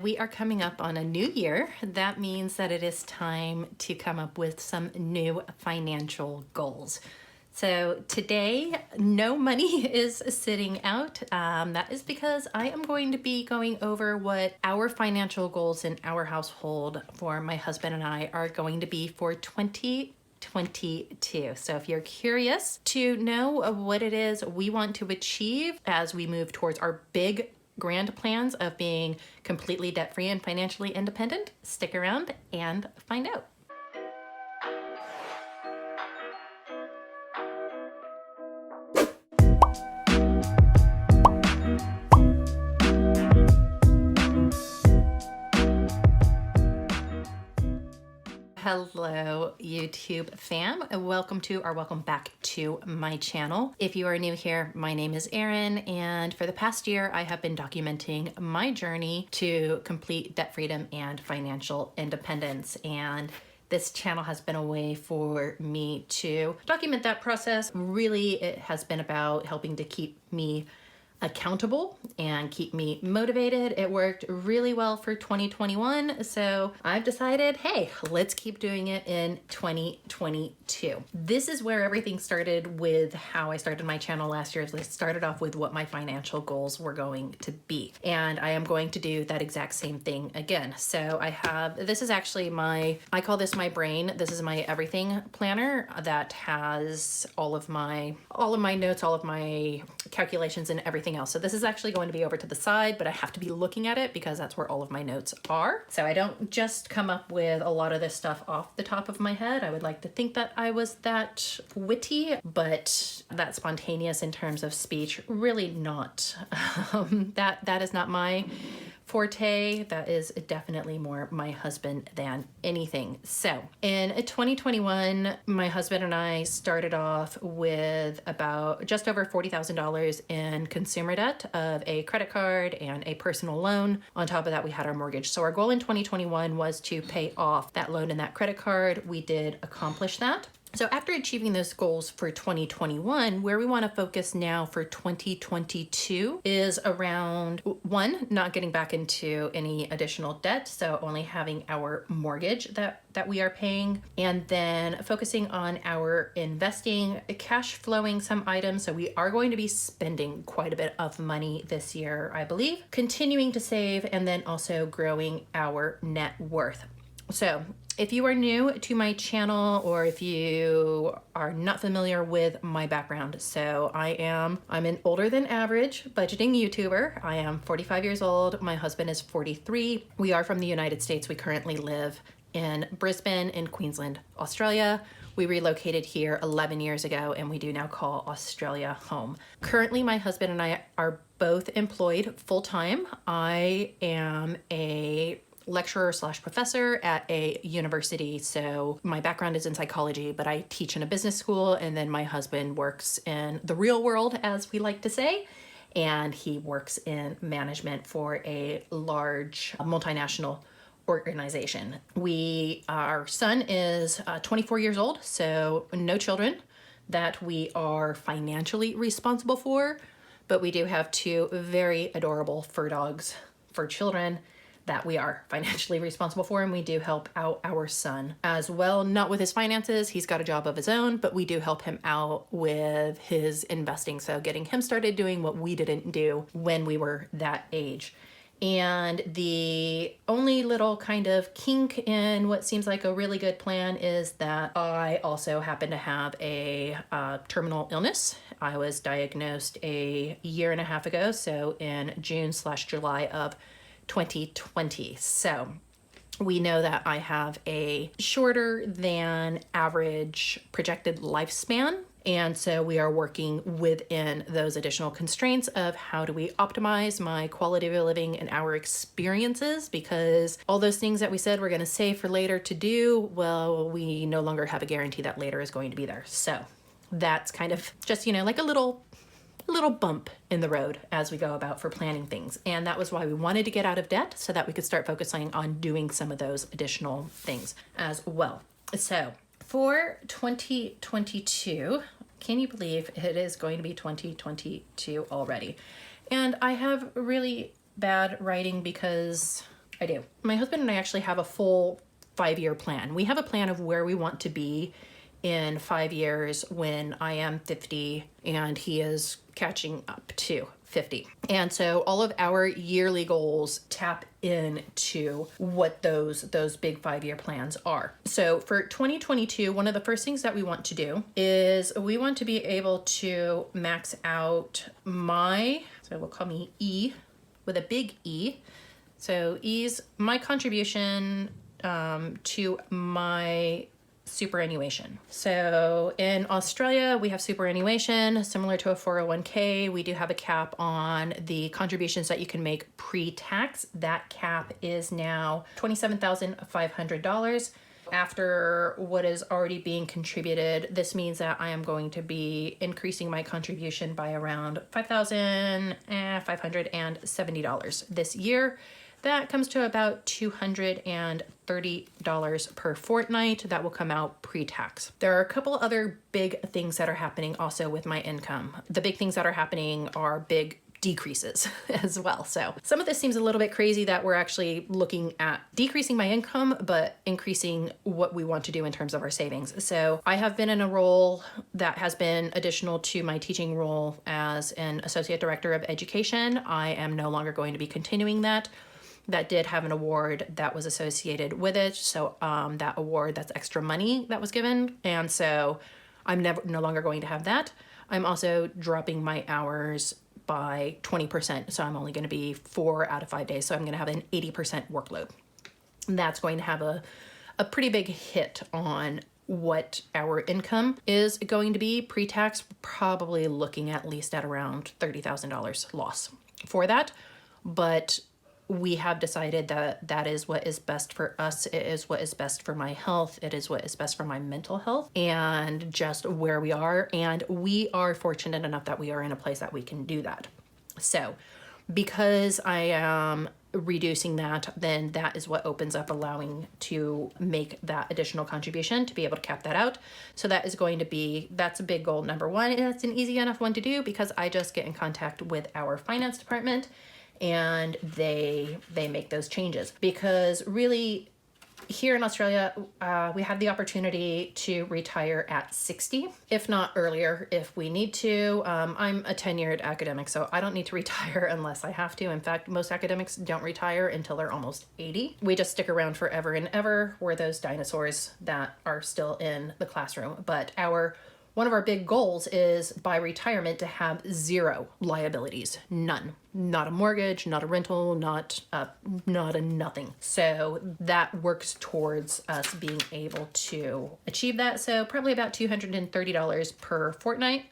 We are coming up on a new year. That means that it is time to come up with some new financial goals. So today, no money is sitting out. That is because I am going to be going over what our financial goals in our household for my husband and I are going to be for 2022. So if you're curious to know what it is we want to achieve as we move towards our big grand plans of being completely debt-free and financially independent, stick around and find out. Hello, YouTube fam. Welcome back to my channel. If you are new here, my name is Erin, and for the past year, I have been documenting my journey to complete debt freedom and financial independence. And this channel has been a way for me to document that process. Really, it has been about helping to keep me accountable and keep me motivated. It worked really well for 2021, so I've decided, hey, let's keep doing it in 2022. This is where everything started with how I started my channel last year. I started off with what my financial goals were going to be, and I am going to do that exact same thing again. So this is actually I call this my brain. This is my everything planner that has all of my notes, all of my calculations and everything else. So this is actually going to be over to the side, but I have to be looking at it because that's where all of my notes are. So I don't just come up with a lot of this stuff off the top of my head. I would like to think that I was that witty, but that spontaneous in terms of speech, really not. That is not my forte. That is definitely more my husband than anything. So in 2021, my husband and I started off with about just over $40,000 in consumer debt of a credit card and a personal loan. On top of that, we had our mortgage. So our goal in 2021 was to pay off that loan and that credit card. We did accomplish that. So after achieving those goals for 2021, where we want to focus now for 2022 is around one, not getting back into any additional debt, so only having our mortgage that we are paying, and then focusing on our investing, cash flowing some items. So we are going to be spending quite a bit of money this year, I believe, continuing to save, and then also growing our net worth. So if you are new to my channel, or if you are not familiar with my background, so I'm an older than average budgeting YouTuber. I am 45 years old. My husband is 43. We are from the United States. We currently live in Brisbane in Queensland, Australia. We relocated here 11 years ago, and we do now call Australia home. Currently, my husband and I are both employed full-time. I am a lecturer / professor at a university. So my background is in psychology, but I teach in a business school, and then my husband works in the real world, as we like to say, and he works in management for a large multinational organization. Our son is 24 years old, so no children that we are financially responsible for, but we do have two very adorable fur dogs for children that we are financially responsible for, and we do help out our son as well. Not with his finances, he's got a job of his own, but we do help him out with his investing, so getting him started doing what we didn't do when we were that age. And the only little kind of kink in what seems like a really good plan is that I also happen to have a terminal illness. I was diagnosed a year and a half ago, so in June/July of 2020. So we know that I have a shorter than average projected lifespan. And so we are working within those additional constraints of how do we optimize my quality of living and our experiences, because all those things that we said we're going to save for later to do, well, we no longer have a guarantee that later is going to be there. So that's kind of just, like a little bump in the road as we go about for planning things. And that was why we wanted to get out of debt, so that we could start focusing on doing some of those additional things as well. So for 2022, can you believe it is going to be 2022 already? And I have really bad writing because I do. My husband and I actually have a full 5-year plan. We have a plan of where we want to be in 5 years when I am 50 and he is catching up to 50. And so all of our yearly goals tap into what those big 5-year plans are. So for 2022, one of the first things that we want to do is we want to be able to max out so we'll call me E with a big E. So E's my contribution to my superannuation. So in Australia, we have superannuation similar to a 401k. We do have a cap on the contributions that you can make pre-tax. That cap is now $27,500. After what is already being contributed, this means that I am going to be increasing my contribution by around $5,570 this year. That comes to about $230 per fortnight. That will come out pre-tax. There are a couple other big things that are happening also with my income. The big things that are happening are big decreases as well. So some of this seems a little bit crazy that we're actually looking at decreasing my income, but increasing what we want to do in terms of our savings. So I have been in a role that has been additional to my teaching role as an associate director of education. I am no longer going to be continuing that. That did have an award that was associated with it. So that award, that's extra money that was given. And so I'm no longer going to have that. I'm also dropping my hours by 20%. So I'm only going to be 4 out of 5 days. So I'm going to have an 80% workload. And that's going to have a pretty big hit on what our income is going to be pre-tax, probably looking at least at around $30,000 loss for that. But we have decided that that is what is best for us. It is what is best for my health. It is what is best for my mental health and just where we are. And we are fortunate enough that we are in a place that we can do that. So because I am reducing that, then that is what opens up allowing to make that additional contribution to be able to cap that out. So that is going to be, that's a big goal number one. And it's an easy enough one to do because I just get in contact with our finance department and they make those changes. Because really here in Australia, we have the opportunity to retire at 60, if not earlier, if we need to. I'm a tenured academic, so I don't need to retire unless I have to. In fact, most academics don't retire until they're almost 80. We just stick around forever and ever. We're those dinosaurs that are still in the classroom. But one of our big goals is by retirement to have zero liabilities, none. Not a mortgage, not a rental, not a nothing. So that works towards us being able to achieve that. So probably about $230 per fortnight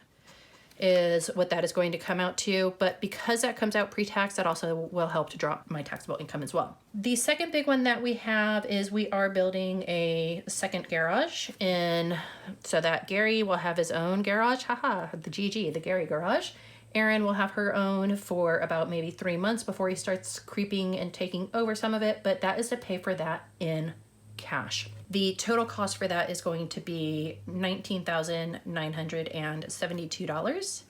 is what that is going to come out to. But because that comes out pre-tax, that also will help to drop my taxable income as well. The second big one that we have is we are building a second garage so that Gary will have his own garage. The GG, the Gary garage. Erin will have her own for about maybe 3 months before he starts creeping and taking over some of it, but that is to pay for that in cash. The total cost for that is going to be $19,972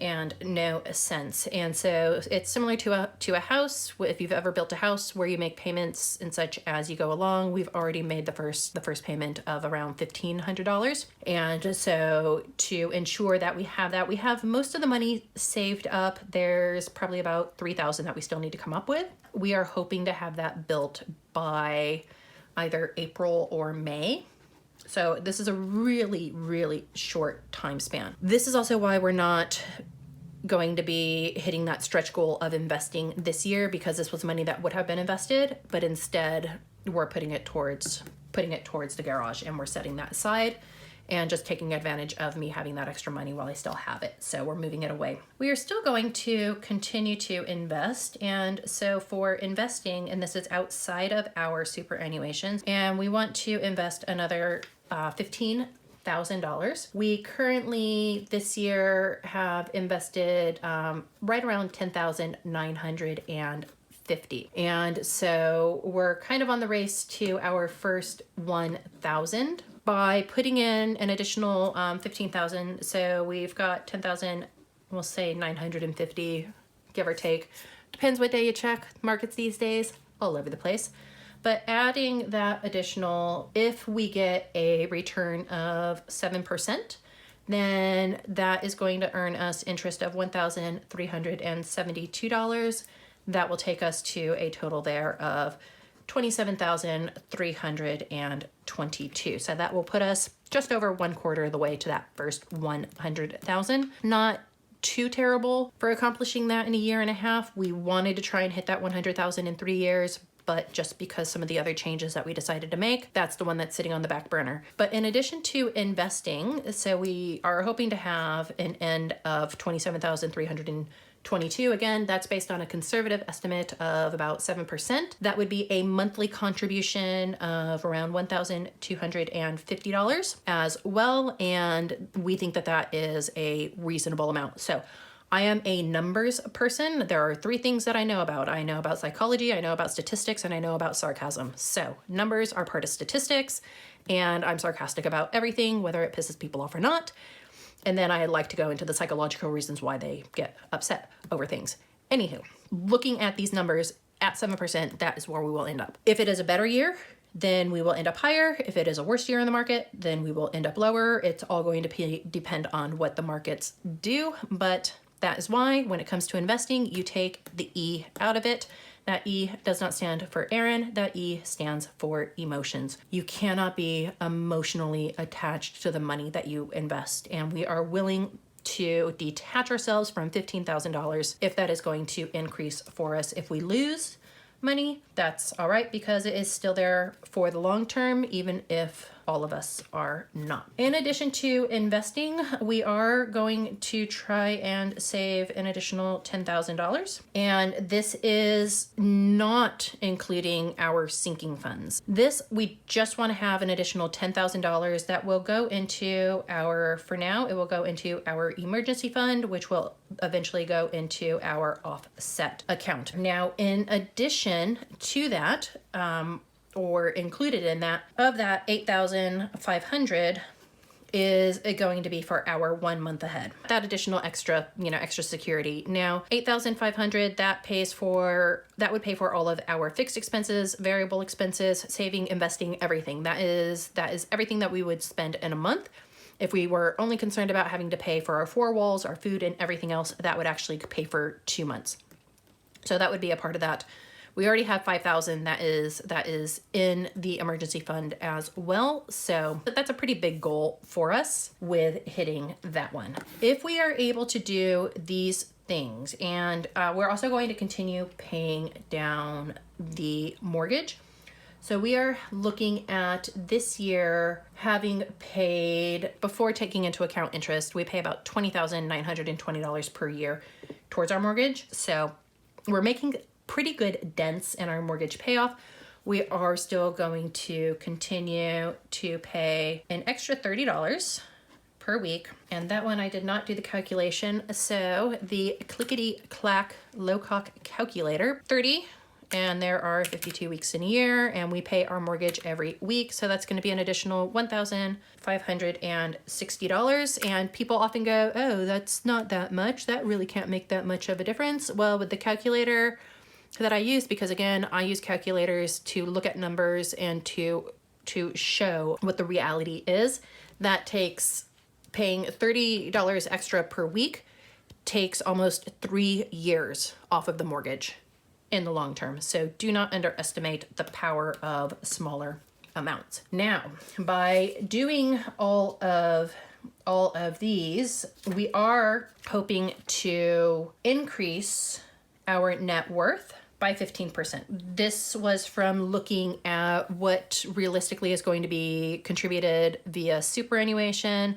and no cents. And so it's similar to a house. If you've ever built a house where you make payments and such as you go along, we've already made the first payment of around $1,500. And so to ensure that we have most of the money saved up. There's probably about $3,000 that we still need to come up with. We are hoping to have that built by either April or May. So this is a really, really short time span. This is also why we're not going to be hitting that stretch goal of investing this year, because this was money that would have been invested, but instead we're putting it towards the garage, and we're setting that aside and just taking advantage of me having that extra money while I still have it. So we're moving it away. We are still going to continue to invest. And so for investing, and this is outside of our superannuations, and we want to invest another $15,000. We currently this year have invested right around $10,950. And so we're kind of on the race to our first 1,000 by putting in an additional 15,000. So we've got 10,000, we'll say 950, give or take, Depends what day you check. Markets these days, all over the place. But adding that additional, if we get a return of 7%, then that is going to earn us interest of $1,372. That will take us to a total there of $27,322. So that will put us just over 1/4 of the way to that first 100,000. Not too terrible for accomplishing that in a year and a half. We wanted to try and hit that 100,000 in 3 years, but just because some of the other changes that we decided to make, that's the one that's sitting on the back burner. But in addition to investing, so we are hoping to have an end of 27,322. Again, that's based on a conservative estimate of about 7%. That would be a monthly contribution of around $1,250 as well. And we think that that is a reasonable amount. So I am a numbers person. There are 3 things that I know about. I know about psychology, I know about statistics, and I know about sarcasm. So numbers are part of statistics, and I'm sarcastic about everything, whether it pisses people off or not. And then I like to go into the psychological reasons why they get upset over things. Anywho, looking at these numbers at 7%, that is where we will end up. If it is a better year, then we will end up higher. If it is a worse year in the market, then we will end up lower. It's all going to depend on what the markets do, but that is why when it comes to investing, you take the E out of it. That E does not stand for Erin. That E stands for emotions. You cannot be emotionally attached to the money that you invest. And we are willing to detach ourselves from $15,000 if that is going to increase for us. If we lose money, that's all right, because it is still there for the long term, even if all of us are not. In addition to investing, we are going to try and save an additional $10,000. And this is not including our sinking funds. This, we just want to have an additional $10,000 that will go into for now, it will go into our emergency fund, which will eventually go into our offset account. Now, in addition to that, or included in that, of that 8,500 is going to be for our 1 month ahead. That additional extra security. Now, 8,500, that would pay for all of our fixed expenses, variable expenses, saving, investing, everything. That is everything that we would spend in a month. If we were only concerned about having to pay for our 4 walls, our food, and everything else, that would actually pay for 2 months. So that would be a part of that. We already have 5,000 that is in the emergency fund as well. So that's a pretty big goal for us with hitting that one. If we are able to do these things, and we're also going to continue paying down the mortgage. So we are looking at this year having paid, before taking into account interest, we pay about $20,920 per year towards our mortgage. So we're making pretty good dents in our mortgage payoff. We are still going to continue to pay an extra $30 per week. And that one I did not do the calculation. So the clickety-clack low-cock calculator, 30, and there are 52 weeks in a year, and we pay our mortgage every week. So that's going to be an additional $1,560. And people often go, oh, that's not that much. That really can't make that much of a difference. Well, with the calculator that I use, because again, I use calculators to look at numbers and to show what the reality is, that takes paying $30 extra per week takes almost 3 years off of the mortgage in the long term. So do not underestimate the power of smaller amounts. Now, by doing all of these, we are hoping to increase our net worth by 15%. This was from looking at what realistically is going to be contributed via superannuation.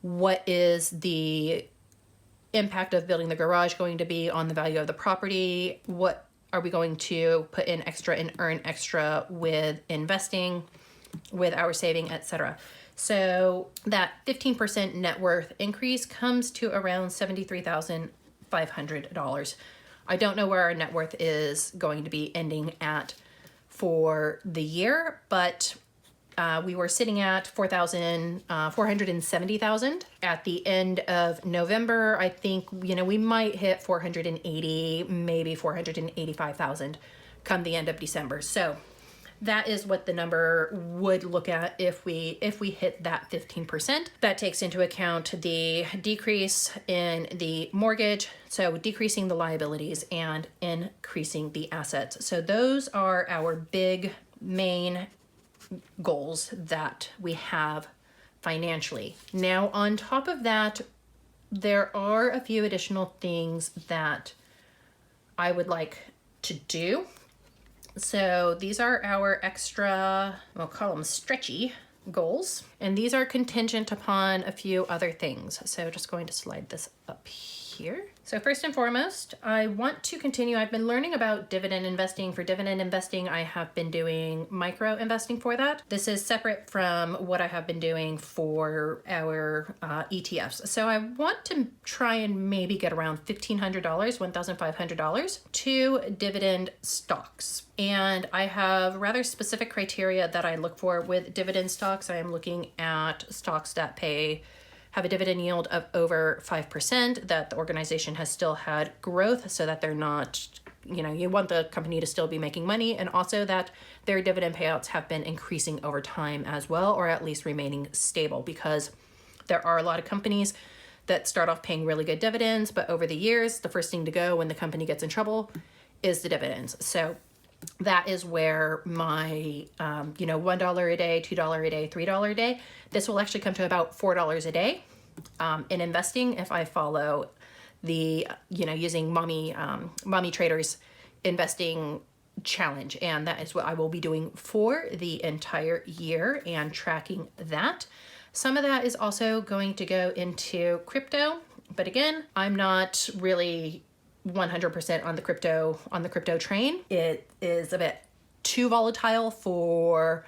What is the impact of building the garage going to be on the value of the property? What are we going to put in extra and earn extra with investing, with our saving, etc. So that 15% net worth increase comes to around $73,500. I don't know where our net worth is going to be ending at for the year, but We were sitting at 470,000 at the end of November. I think, we might hit 480, maybe 485,000 come the end of December. So that is what the number would look at if we hit that 15%. That takes into account the decrease in the mortgage, so decreasing the liabilities and increasing the assets. So those are our big main goals that we have financially. Now, on top of that, there are a few additional things that I would like to do. So these are our extra, we'll call them stretchy goals. And these are contingent upon a few other things. So just going to slide this up here. So first and foremost, I want to continue. I've been learning about dividend investing. For dividend investing, I have been doing micro investing for that. This is separate from what I have been doing for our ETFs. So I want to try and maybe get around $1,500, $1,500 to dividend stocks. And I have rather specific criteria that I look for with dividend stocks. I am looking at stocks that have a dividend yield of over 5%, that the organization has still had growth so that they're not, you want the company to still be making money, and also that their dividend payouts have been increasing over time as well, or at least remaining stable, because there are a lot of companies that start off paying really good dividends, but over the years, the first thing to go when the company gets in trouble is the dividends. So that is where my, $1 a day, $2 a day, $3 a day, this will actually come to about $4 a day in investing if I follow the, using mommy traders investing challenge. And that is what I will be doing for the entire year and tracking that. Some of that is also going to go into crypto, but again, I'm not really 100% on the crypto train. It is a bit too volatile for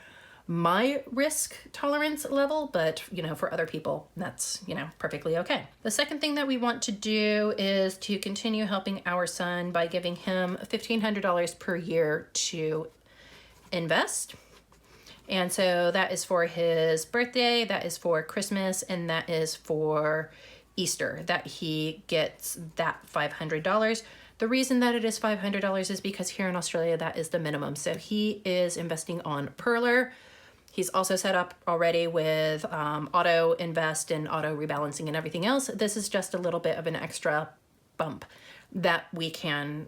my risk tolerance level, but for other people, that's perfectly okay. The second thing that we want to do is to continue helping our son by giving him $1,500 per year to invest. And so that is for his birthday, that is for Christmas, and that is for Easter, that he gets that $500. The reason that it is $500 is because here in Australia, that is the minimum. So he is investing on Perler. He's also set up already with auto invest and auto rebalancing and everything else. This is just a little bit of an extra bump that we can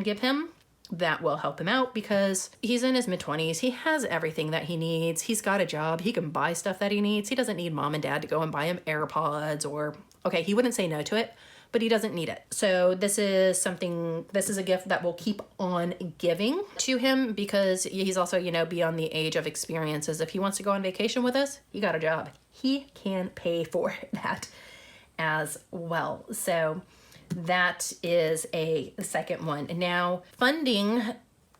give him that will help him out, because he's in his mid-20s. He has everything that he needs. He's got a job. He can buy stuff that he needs. He doesn't need mom and dad to go and buy him AirPods, or, okay, he wouldn't say no to it, but he doesn't need it. So this is a gift that will keep on giving to him, because he's also, beyond the age of experiences. If he wants to go on vacation with us, he got a job. He can pay for that as well. So that is a second one. Now, funding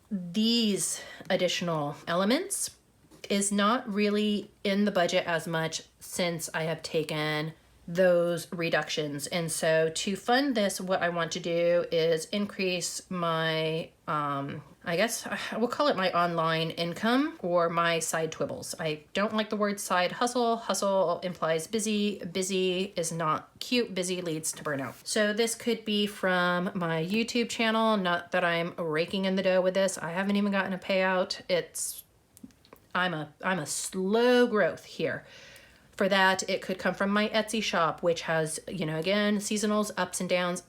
these additional elements is not really in the budget as much since I have taken those reductions. And so to fund this, what I want to do is increase my, I guess we'll call it my online income or my side twibbles. I don't like the word side hustle. Hustle implies busy. Busy is not cute. Busy leads to burnout. So this could be from my YouTube channel. Not that I'm raking in the dough with this. I haven't even gotten a payout. I'm a slow growth here. For that, it could come from my Etsy shop, which has, again, seasonals, ups and downs.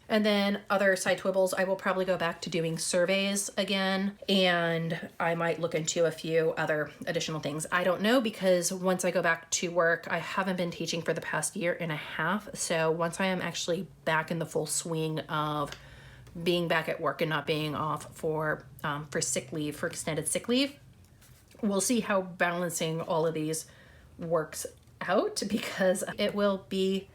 And then other side twibbles, I will probably go back to doing surveys again. And I might look into a few other additional things. I don't know, because once I go back to work, I haven't been teaching for the past year and a half. So once I am actually back in the full swing of being back at work and not being off for sick leave, for extended sick leave, we'll see how balancing all of these works out, because it will be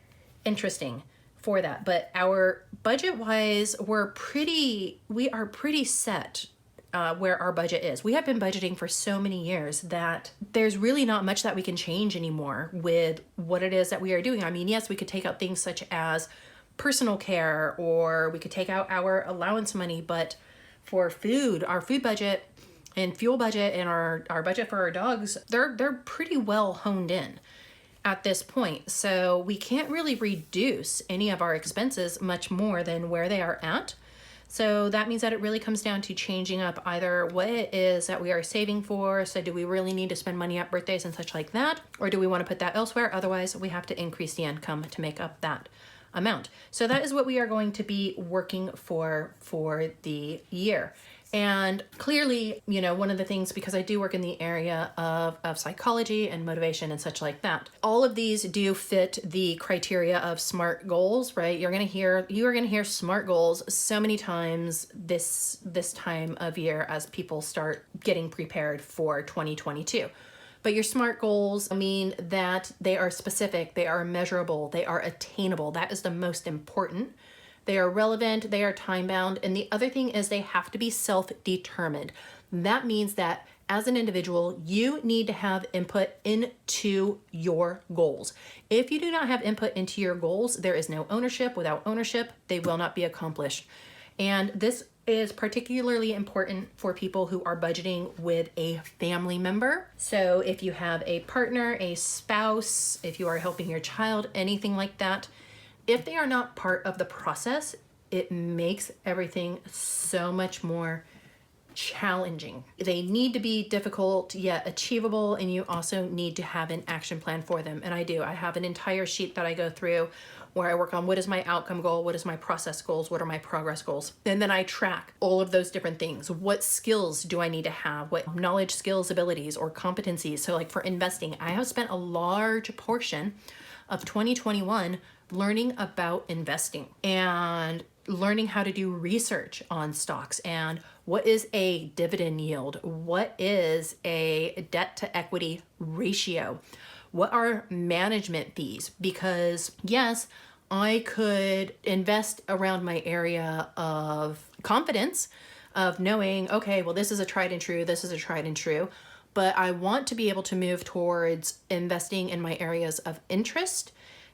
interesting for that. But our budget wise, we are pretty set where our budget is. We have been budgeting for so many years that there's really not much that we can change anymore with what it is that we are doing. I mean, yes, we could take out things such as personal care, or we could take out our allowance money, but for food, our food budget And fuel budget and our budget for our dogs, they're pretty well honed in at this point. So we can't really reduce any of our expenses much more than where they are at. So that means that it really comes down to changing up either what it is that we are saving for. So do we really need to spend money at birthdays and such like that? Or do we want to put that elsewhere? Otherwise, we have to increase the income to make up that amount. So that is what we are going to be working for the year. And clearly, you know, one of the things, because I do work in the area of psychology and motivation and such like that, all of these do fit the criteria of SMART goals, right? You are going to hear SMART goals so many times this time of year as people start getting prepared for 2022. But your SMART goals mean that they are specific, they are measurable, they are attainable. That is the most important. They are relevant, they are time-bound, and the other thing is they have to be self-determined. That means that as an individual, you need to have input into your goals. If you do not have input into your goals, there is no ownership. Without ownership, they will not be accomplished. And this is particularly important for people who are budgeting with a family member. So if you have a partner, a spouse, if you are helping your child, anything like that, if they are not part of the process, it makes everything so much more challenging. They need to be difficult yet achievable, and you also need to have an action plan for them. And I do. I have an entire sheet that I go through where I work on what is my outcome goal, what is my process goals, what are my progress goals. And then I track all of those different things. What skills do I need to have? What knowledge, skills, abilities, or competencies? So like for investing, I have spent a large portion of 2021 learning about investing and learning how to do research on stocks and what is a dividend yield, what is a debt to equity ratio, what are management fees, because yes, I could invest around my area of confidence of knowing, okay, well, this is a tried and true, this is a tried and true, but I want to be able to move towards investing in my areas of interest.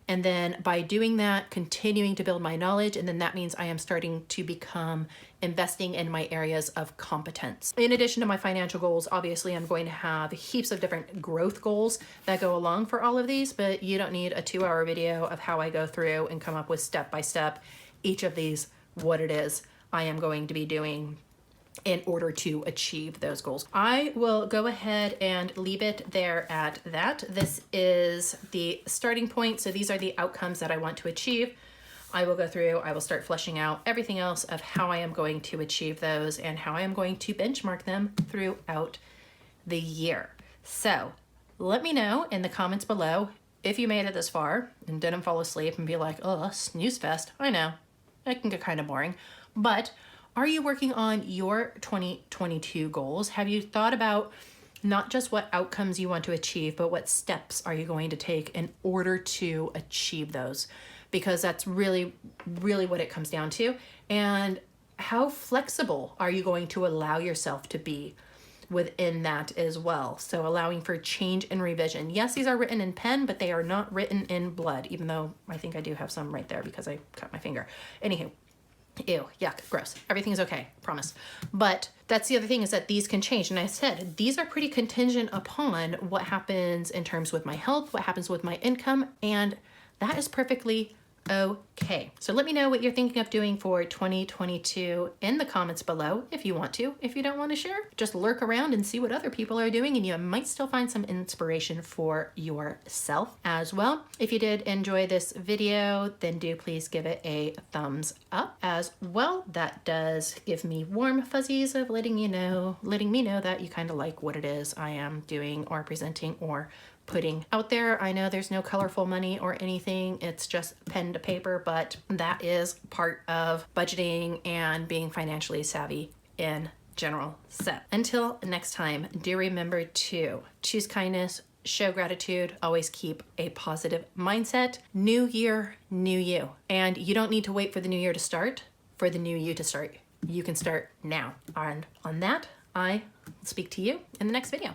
And then by doing that, continuing to build my knowledge, and then that means I am starting to become investing in my areas of competence. In addition to my financial goals, obviously I'm going to have heaps of different growth goals that go along for all of these, but you don't need a 2-hour video of how I go through and come up with step by step each of these, what it is I am going to be doing in order to achieve those goals. I will go ahead and leave it there at that. This is the starting point. So these are the outcomes that I want to achieve. I will go through, I will start fleshing out everything else of how I am going to achieve those and how I am going to benchmark them throughout the year. So let me know in the comments below if you made it this far and didn't fall asleep and be like, oh, snooze fest. I know, it can get kind of boring, but are you working on your 2022 goals? Have you thought about not just what outcomes you want to achieve, but what steps are you going to take in order to achieve those? Because that's really, really what it comes down to. And how flexible are you going to allow yourself to be within that as well? So allowing for change and revision. Yes, these are written in pen, but they are not written in blood, even though I think I do have some right there because I cut my finger. Anywho. Ew, yuck, gross. Everything's okay, promise. But that's the other thing is that these can change. And I said, these are pretty contingent upon what happens in terms with my health, what happens with my income, and that is perfectly okay. So let me know what you're thinking of doing for 2022 in the comments below if you want to. If you don't want to share, just lurk around and see what other people are doing, and you might still find some inspiration for yourself as well. If you did enjoy this video, then do please give it a thumbs up as well. That does give me warm fuzzies of letting me know that you kind of like what it is I am doing or presenting or putting out there. I know there's no colorful money or anything. It's just pen to paper, but that is part of budgeting and being financially savvy in general. So until next time, do remember to choose kindness, show gratitude, always keep a positive mindset. New year, new you. And you don't need to wait for the new year to start, for the new you to start. You can start now. And on that, I will speak to you in the next video.